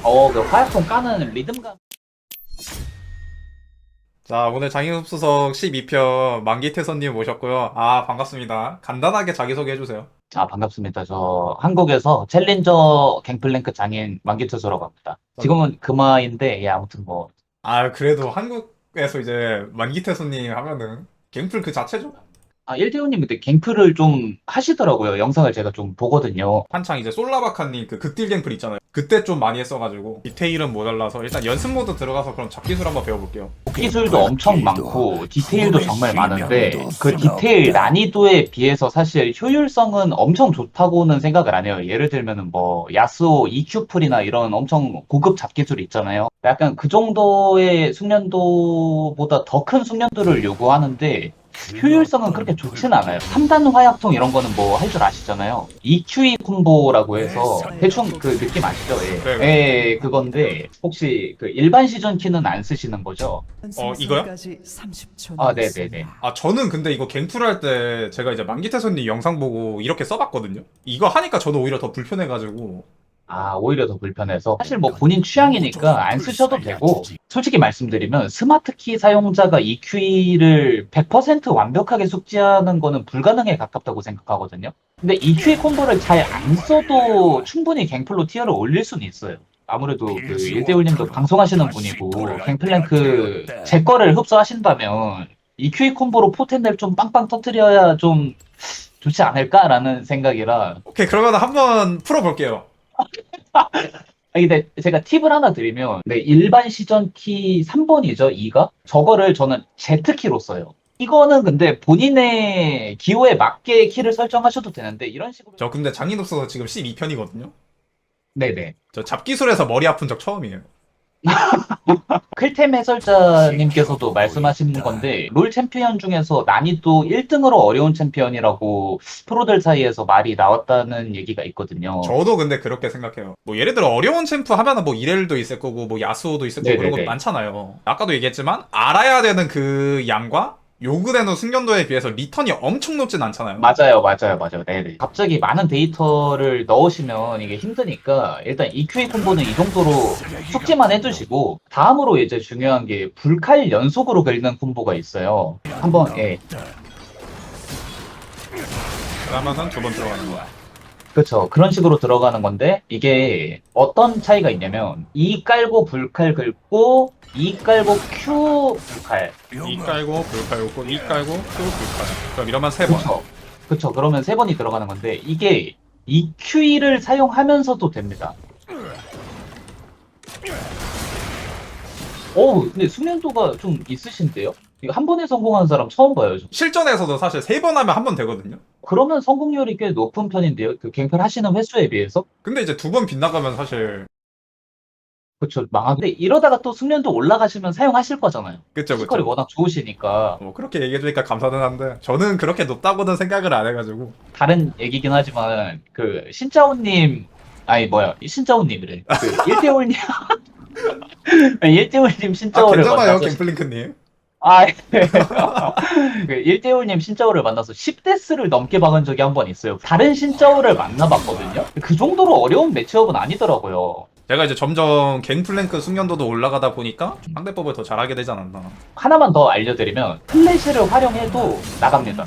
오. 그 화약통 까는 리듬감. 자, 오늘 장인흡수석 12편 만기태선님 모셨고요. 아, 반갑습니다. 간단하게 자기소개 해주세요. 반갑습니다. 저 한국에서 챌린저 갱플랭크 장인 만기투수라고 합니다. 지금은 금화인데, 예, 아무튼 뭐. 아, 그래도 한국에서 이제 만기태선님 하면은 갱플 그 자체죠? 1대1님 근데 갱플을 좀 하시더라고요. 영상을 제가 좀 보거든요. 한창 이제 솔라바카님 그 극딜 갱플 있잖아요. 그때 좀 많이 했어가지고 디테일은 모자라서 일단 연습 모드 들어가서 그럼 잡기술 한번 배워볼게요. 기술도 엄청 많고 디테일도 정말 많은데 그 디테일 난이도에 비해서 사실 효율성은 엄청 좋다고는 생각을 안 해요. 예를 들면은 뭐 야스오 EQ풀이나 이런 엄청 고급 잡기술이 있잖아요. 약간 그 정도의 숙련도보다 더 큰 숙련도를 요구하는데 효율성은 그렇게 좋진 않아요. 3단 화약통 이런 거는 뭐 할 줄 아시잖아요. EQE 콤보라고 해서 대충 그 느낌 아시죠? 예. 네. 예, 그건데 혹시 그 일반 시전 키는 안 쓰시는 거죠? 이거요? 네네네. 아, 저는 근데 이거 갱플 할 때 제가 이제 만기태선님 영상 보고 이렇게 써봤거든요. 이거 하니까 저는 오히려 더 불편해가지고. 오히려 더 불편해서. 사실 뭐 본인 취향이니까 안 쓰셔도 되고, 솔직히 말씀드리면 스마트 키 사용자가 EQE를 100% 완벽하게 숙지하는 거는 불가능에 가깝다고 생각하거든요. 근데 EQE 콤보를 잘 안 써도 충분히 갱플로 티어를 올릴 수는 있어요. 아무래도 그 일대울님도 방송하시는 분이고, 갱플랭크 제 거를 흡수하신다면, EQE 콤보로 포텐을 좀 빵빵 터트려야 좀 좋지 않을까라는 생각이라. 오케이, 그러면 한번 풀어볼게요. 근데 제가 팁을 하나 드리면, 네, 일반 시전 키 3번이죠, 2가? 저거를 저는 Z키로 써요. 이거는 근데 본인의 기호에 맞게 키를 설정하셔도 되는데, 이런 식으로. 저 근데 장인으로서 지금 12편이거든요. 네네. 저 잡기술에서 머리 아픈 적 처음이에요. 클템 해설자님께서도 말씀하신 건데, 롤 챔피언 중에서 난이도 1등으로 어려운 챔피언이라고 프로들 사이에서 말이 나왔다는 얘기가 있거든요. 저도 근데 그렇게 생각해요. 뭐 예를 들어 어려운 챔프 하면은 뭐 이렐도 있을 거고 뭐 야스오도 있을 거고 그런 거 네네네. 많잖아요. 아까도 얘기했지만 알아야 되는 그 양과 요구되는 숙련도에 비해서 리턴이 엄청 높진 않잖아요. 맞아요. 네네. 갑자기 많은 데이터를 넣으시면 이게 힘드니까 일단 EQA 콤보는 이 정도로 숙지만 해두시고 다음으로 이제 중요한 게 불칼 연속으로 긁는 콤보가 있어요. 한번 그러면은 두 번 들어가는 거야. 그렇죠. 그런 식으로 들어가는 건데 이게 어떤 차이가 있냐면 E 깔고 불칼 긁고 E 깔고 Q 불칼. 이 깔고 불칼 고 이 깔고 또 불칼. 그럼 이러면 세 번. 그쵸. 그러면 세 번이 들어가는 건데 이게 EQE를 사용하면서도 됩니다. 근데 숙련도가 좀 있으신데요? 이거 한 번에 성공한 사람 처음 봐요. 실전에서도 사실 세 번 하면 한 번 되거든요. 그러면 성공률이 꽤 높은 편인데요? 그 갱플 하시는 횟수에 비해서? 근데 이제 두 번 빗나가면 사실 그쵸, 망하는데 이러다가 또 숙련도 올라가시면 사용하실 거잖아요. 그쵸 피지컬이 그쵸. 워낙 좋으시니까. 뭐 그렇게 얘기해주니까 감사는 한데 저는 그렇게 높다고는 생각을 안 해가지고. 다른 얘기긴 하지만 그 신짜오님 신짜오님이래. 그 일대올님 일대올님 아, 신짜오를 괜찮아요, 만나서 갱플링크님. 그 일대올님 신짜오를 만나서 10데스를 넘게 박은 적이 한 번 있어요. 다른 신짜오를 만나봤거든요. 그 정도로 어려운 매치업은 아니더라고요. 제가 이제 점점 갱플랭크 숙련도도 올라가다 보니까 상대법을 더 잘하게 되지 않았나. 하나만 더 알려드리면 플래시를 활용해도 나갑니다.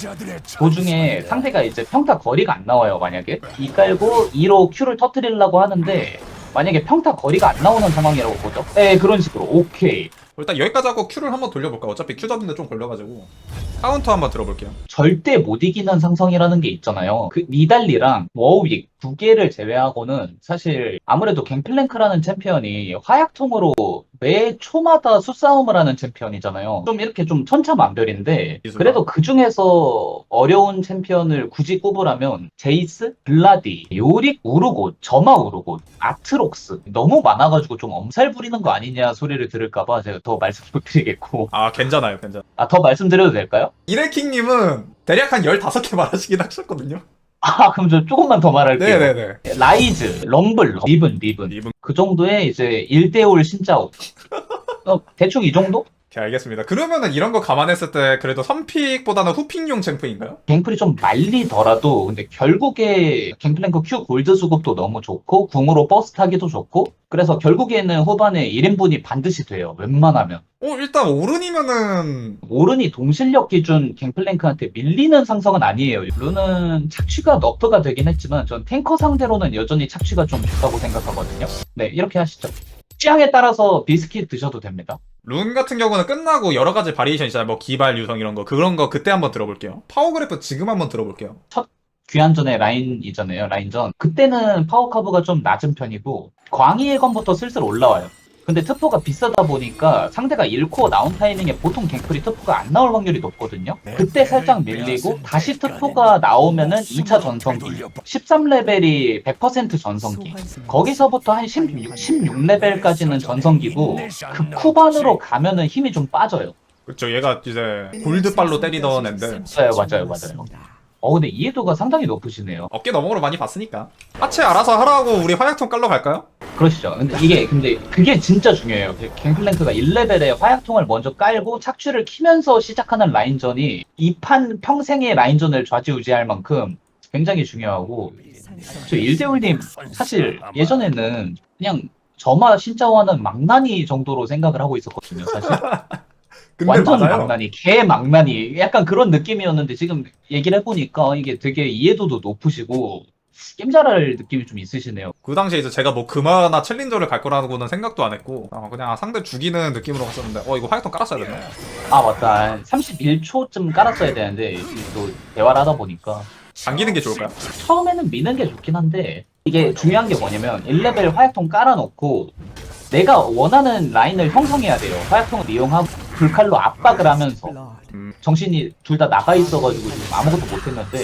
도중에 상대가 이제 평타 거리가 안 나와요. 만약에 E 깔고 E로 Q를 터트리려고 하는데 만약에 평타 거리가 안 나오는 상황이라고 보죠. 네, 그런 식으로. 오케이. 일단 여기까지 하고 Q를 한번 돌려볼까? 어차피 Q 잡는데 좀 걸려가지고. 카운터 한번 들어볼게요. 절대 못 이기는 상성이라는 게 있잖아요. 그 니달리랑 워윅 두 개를 제외하고는 사실 아무래도 갱플랭크라는 챔피언이 화약통으로 매 초마다 수싸움을 하는 챔피언이잖아요. 좀 이렇게 좀 천차만별인데 그래도 그 중에서 어려운 챔피언을 굳이 꼽으라면 제이스, 블라디, 요릭, 우르곳, 저마 우르곳, 아트록스 너무 많아가지고 좀 엄살 부리는 거 아니냐 소리를 들을까봐 제가 더 말씀 못 드리겠고. 아, 괜찮아요, 괜찮아. 더 말씀드려도 될까요? 이레킹님은 대략 한 15개 말하시긴 하셨거든요. 그럼 저 조금만 더 말할게요. 네네네. 라이즈, 럼블, 리븐. 리븐. 그 정도의 이제 1대5 신짜오. 대충 이 정도? 오케이, 알겠습니다. 그러면은 이런 거 감안했을 때 그래도 선픽보다는 후픽용 챔프인가요? 갱플이 좀 말리더라도 근데 결국에 갱플랭크 Q 골드 수급도 너무 좋고 궁으로 버스 타기도 좋고 그래서 결국에는 후반에 1인분이 반드시 돼요. 웬만하면. 일단 오른이면은 오른이 동실력 기준 갱플랭크한테 밀리는 상성은 아니에요. 룬은 착취가 너프가 되긴 했지만 전 탱커 상대로는 여전히 착취가 좀 좋다고 생각하거든요. 네, 이렇게 하시죠. 취향에 따라서 비스킷 드셔도 됩니다. 룬 같은 경우는 끝나고 여러 가지 바리에이션 있잖아요. 뭐 기발 유성 이런 거 그런 거 그때 한번 들어볼게요. 파워그래프 지금 한번 들어볼게요. 첫 귀환전의 라인이잖아요. 라인전. 그때는 파워커브가 좀 낮은 편이고 광희의 건부터 슬슬 올라와요. 근데 트포가 비싸다 보니까 상대가 잃고 나온 타이밍에 보통 갱플이 트포가 안 나올 확률이 높거든요. 그때 살짝 밀리고 다시 트포가 나오면은 2차 전성기 13레벨이 100% 전성기 거기서부터 한 16레벨까지는 전성기고 극후반으로 가면은 힘이 좀 빠져요. 그쵸, 얘가 이제 골드발로 때리던 앤데 맞아요. 근데 이해도가 상당히 높으시네요. 어깨 너머로 많이 봤으니까 하체 알아서 하라고 우리 화약통 깔러 갈까요? 그러시죠. 근데 그게 진짜 중요해요. 갱플랭크가 1레벨에 화약통을 먼저 깔고 착취를 키면서 시작하는 라인전이 이 판 평생의 라인전을 좌지우지할 만큼 굉장히 중요하고 저 일대울님 사실 예전에는 그냥 저마 신짜와는 망나니 정도로 생각을 하고 있었거든요. 사실 근데 완전 맞아요. 망나니, 개 망나니 약간 그런 느낌이었는데 지금 얘기를 해보니까 이게 되게 이해도도 높으시고 게임 잘할 느낌이 좀 있으시네요. 그 당시에 이제 제가 뭐 금화나 챌린저를 갈 거라고는 생각도 안 했고 그냥 상대 죽이는 느낌으로 갔었는데 이거 화약통 깔았어야 됐네. 아 맞다. 31초쯤 깔았어야 되는데 또 대화를 하다 보니까 당기는 게 좋을까요? 처음에는 미는 게 좋긴 한데 이게 중요한 게 뭐냐면 1레벨 화약통 깔아놓고 내가 원하는 라인을 형성해야 돼요. 화약통을 이용하고 불칼로 압박을 하면서 정신이 둘 다 나가 있어가지고 지금 아무것도 못했는데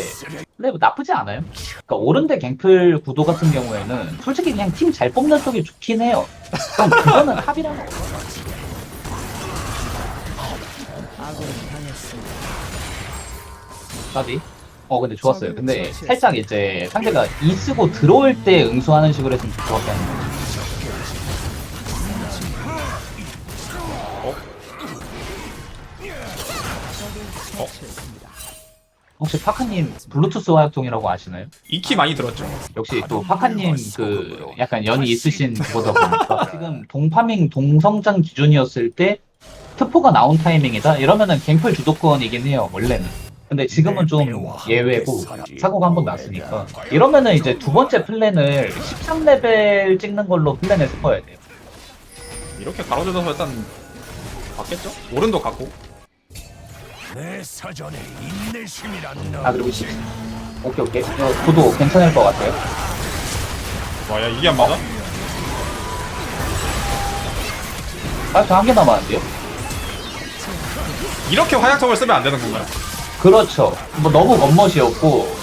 근데 뭐 나쁘지 않아요. 그러니까 오른대 갱플 구도 같은 경우에는 솔직히 그냥 팀 잘 뽑는 쪽이 좋긴 해요. 그럼 그거는 합이라고. 까비? 근데 좋았어요. 근데 살짝 이제 상대가 이 쓰고 들어올 때 응수하는 식으로 했으면 좋을 것 같다는 혹시 파카님 블루투스 화약통이라고 아시나요? 익히 많이 들었죠. 역시 또 파카님 그 약간 연이 있으신 그거다 보니까 지금 동파밍 동성장 기준이었을 때 트포가 나온 타이밍이다 이러면은 갱플 주도권이긴 해요 원래는. 근데 지금은 좀 예외고 사고가 한 번 났으니까 이러면은 이제 두 번째 플랜을 13레벨 찍는 걸로 플랜을 세워야 돼요. 이렇게 가로질러서 일단 갔겠죠? 오른도 갔고. 내 사전에 인내심이란 아 그리고 오케이 구도 괜찮을 것 같아요. 와, 야, 이게 안 맞아? 화약통 한 개 남았는데요? 이렇게 화약통을 쓰면 안 되는 건가요? 그렇죠. 뭐 너무 겉멋이었고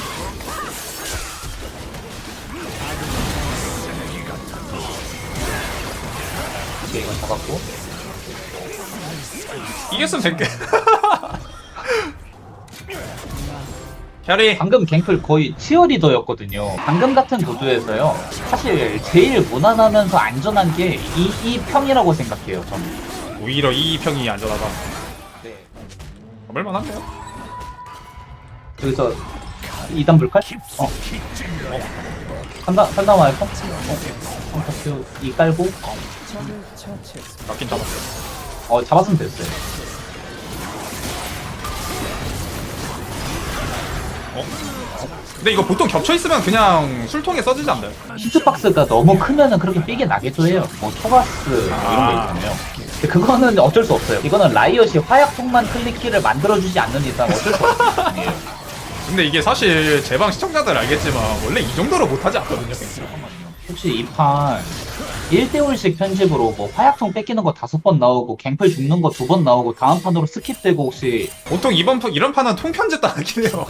오케이 이건 잡았고 이겼으면 100개. 혈이 방금 갱플 거의 치어리더였거든요. 방금 같은 구도에서요. 사실 제일 무난하면서 안전한 게 이 평이라고 생각해요. 저는. 오히려 이 평이 안전하다. 네. 얼마나한데요? 여기서 2단 불칼? 한단 말까? 이 깔고 맞긴 잡았어요. 잡았으면 됐어요. 근데 이거 보통 겹쳐있으면 그냥 술통에 써지지 않나요? 히트박스가 너무 크면은 그렇게 삐게 나기도 해요. 뭐 토바스 뭐 이런 거 있잖아요. 근데 그거는 어쩔 수 없어요. 이거는 라이엇이 화약통만 클릭키를 만들어주지 않는 이상 어쩔 수 없는 부분이에요. 근데 이게 사실 제 방 시청자들 알겠지만 원래 이 정도로 못하지 않거든요. 혹시 이 판 1대1씩 편집으로 뭐 화약통 뺏기는 거 5번 나오고 갱플 죽는 거 2번 나오고 다음 판으로 스킵되고 혹시 보통 이런 판은 통편집도 안 하긴 해요.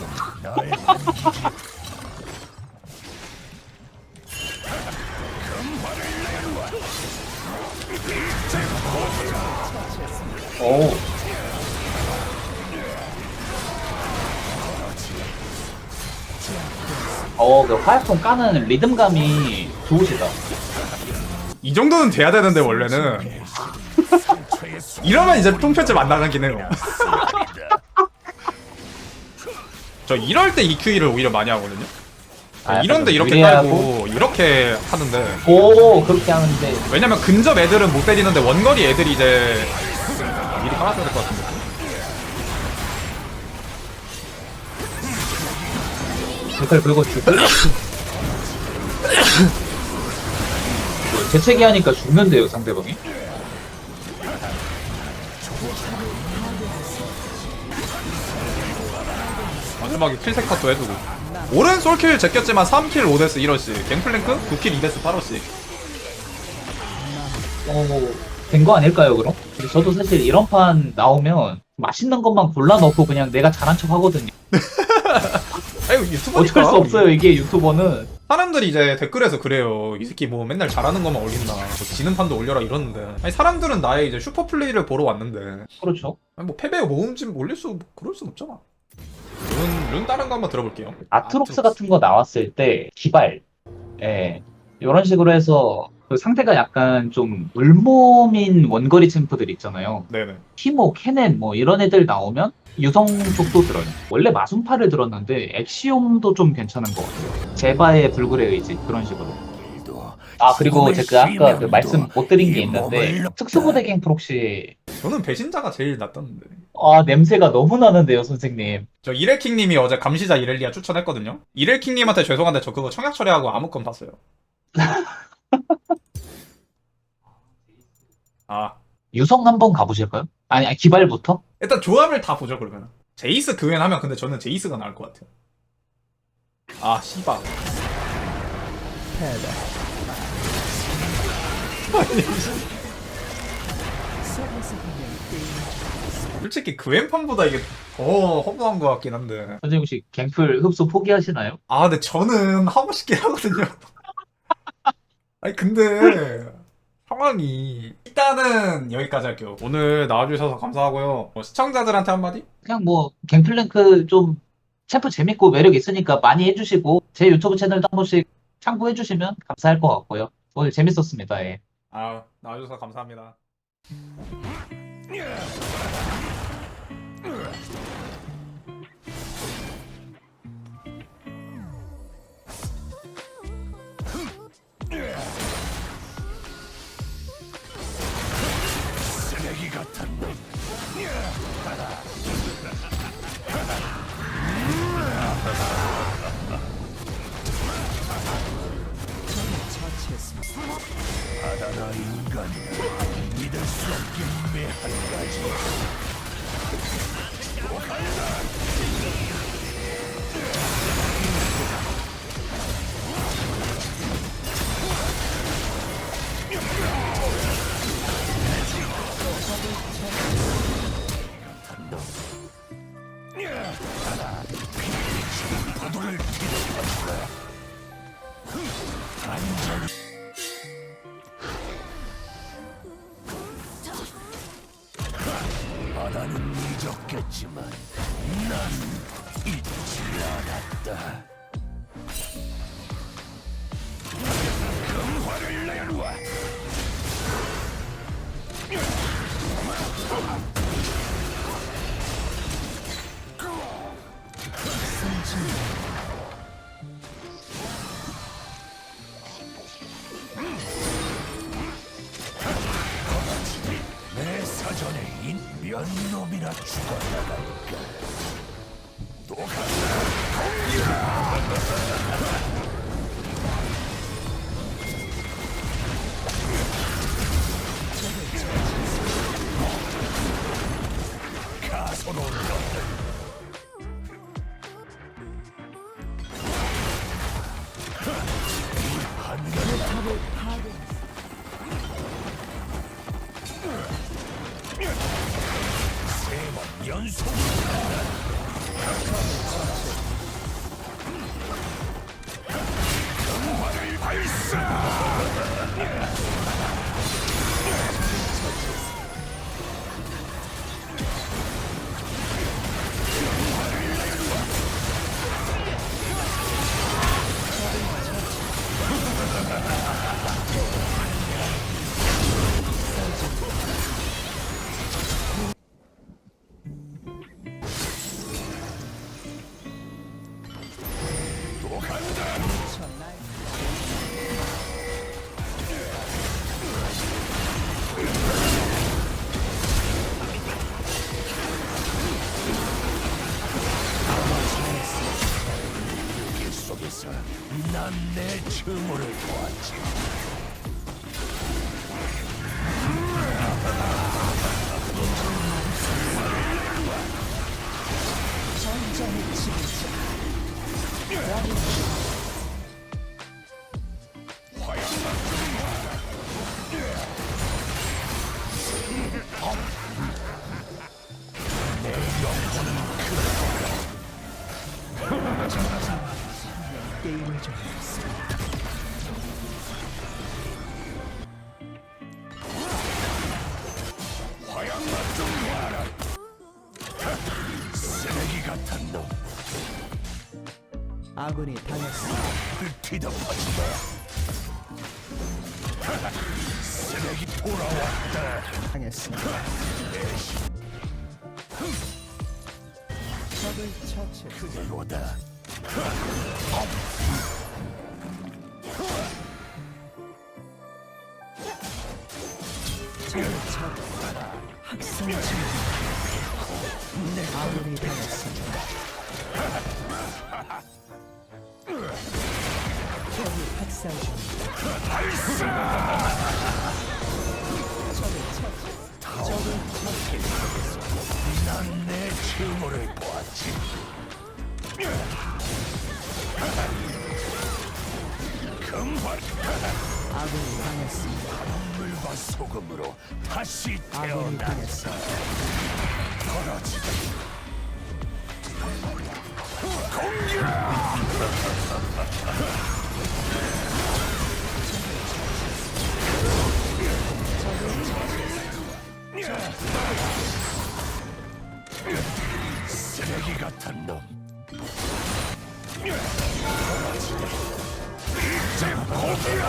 그 화약통 까는 리듬감이 좋으시다. 이 정도는 돼야 되는데 원래는 이러면 이제 똥편집 안 나가긴 해요. 저 이럴 때 EQE를 오히려 많이 하거든요. 이런데 이렇게 유리하고. 깔고 이렇게 하는데, 오, 그렇게 하는데. 왜냐면 근접 애들은 못 때리는데 원거리 애들이 이제 미리 깔아줘야 될 것 같은데. 댓글 긁어주고. 재채기 하니까 죽는데요, 상대방이? 마지막에 킬세컷도 해두고. 오른 솔킬 제꼈지만 3킬 5데스 1어씩, 갱플랭크 9킬 2데스 8어씩. 된 거 아닐까요, 그럼? 근데 저도 사실 이런 판 나오면 맛있는 것만 골라 넣고 그냥 내가 잘한 척 하거든요. 아이고 유튜버니까 어쩔 수 없어요, 이게 유튜버는. 사람들이 이제 댓글에서 그래요. 이 새끼 뭐 맨날 잘하는 것만 올린다, 뭐 지는 판도 올려라 이러는데, 아니 사람들은 나의 이제 슈퍼 플레이를 보러 왔는데, 그렇죠. 아니 뭐 패배 모음집 올릴 수, 그럴 순 없잖아. 룬 다른 거 한번 들어볼게요. 아트록스 같은 거 나왔을 때 기발, 예, 이런 식으로 해서 그 상대가 약간 좀 물몸인 원거리 챔프들 있잖아요. 네네. 티모, 케넨 뭐 이런 애들 나오면 유성 쪽도 들어요. 원래 마순파를 들었는데 엑시옴도 좀 괜찮은 것 같아요. 제바의 불굴의 의지 그런 식으로. 아 그리고 제가 아까 그 말씀 못 드린 게 있는데 특수부대 갱플 혹시 저는 배신자가 제일 낫다는데. 아 냄새가 너무 나는데요 선생님. 저 이렐킹님이 어제 감시자 이렐리아 추천했거든요. 이렐킹님한테 죄송한데 저 그거 청약 처리하고 아무건 봤어요. 아 유성 한번 가보실까요? 아니 기발부터? 일단 조합을 다 보죠 그러면. 제이스 그웬 하면 근데 저는 제이스가 나을 것 같아요. 아 씨발. 솔직히 그웬판보다 이게 더 허무한 것 같긴 한데. 선생님 혹시 갱플 흡수 포기하시나요? 아 근데 저는 하고 싶긴 하거든요. 아니 근데 상황이, 일단은 여기까지 할게요. 오늘 나와주셔서 감사하고요. 뭐 시청자들한테 한마디? 그냥 뭐 갱플랭크 좀 챔프 재밌고 매력 있으니까 많이 해주시고 제 유튜브 채널도 한 번씩 참고해주시면 감사할 것 같고요. 오늘 재밌었습니다. 예. 아 나와주셔서 감사합니다. 쓰레기 같은 놈. 바다나 인간이야. 믿을 수 없긴 매한 가지. 또 간다. 파도를 뒤집어주라. 완전히 바다는 잊었겠지만 난 잊지 않았다. 금화를 내놓아. 내 사전에 몇 놈이나 죽어나갈까. 또 간다. 가소로운 것들. 이 한간의 세번 연속. 금화를 발사. 증오를 보았지. 전장의 지배자 게임을 정했어. 화양만 좀 봐라. 쓰레기 같은 놈. 아군이 당했어. 뒤덮어지 마. 쓰레기 돌아왔다. 당했어. 적을 처치. 그대로다. 적을 처치. 학살 중. 아군이 당했습니다. 적이 학살 중. 적을 처치. 적을 처치. 난 내 증오를 보았지. 금발 아군이 당했습니다. 물과 소금으로 다시 아군이 태어나. 당했습니다. 떨어지다. 쓰레기 같은 놈. 이제 포기야.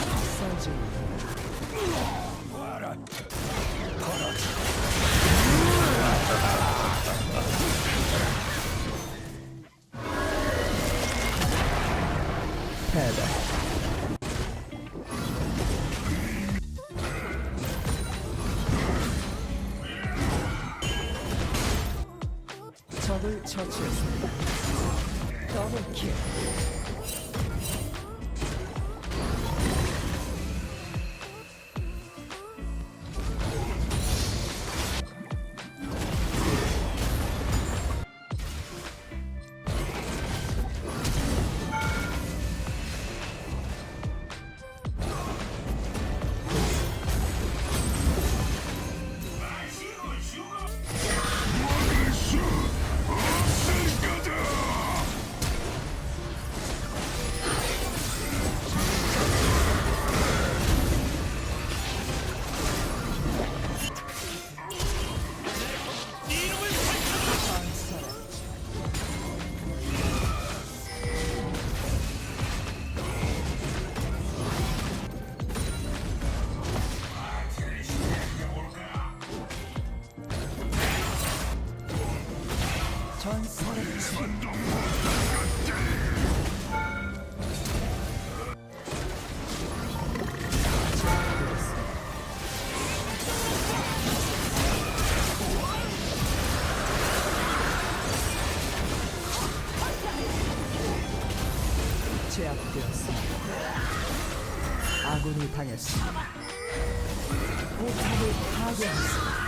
학살 중. 와라. 패배. 적을 처치했습니다. 더블킬. 전설의 제압되었습니다. 아군이 당했습니다. 포탑을 파괴했습니다.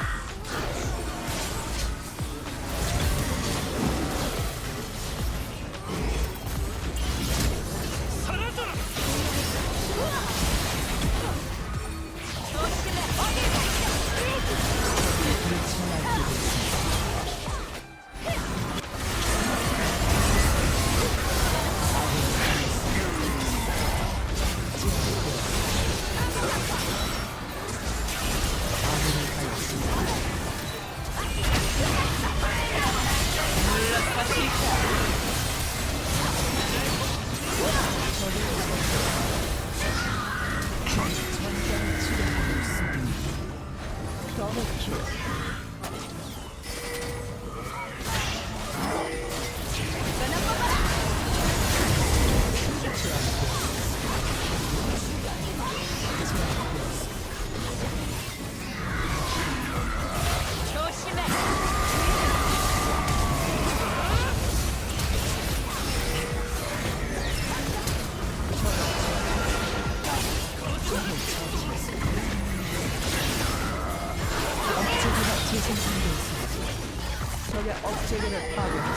제대로 파괴.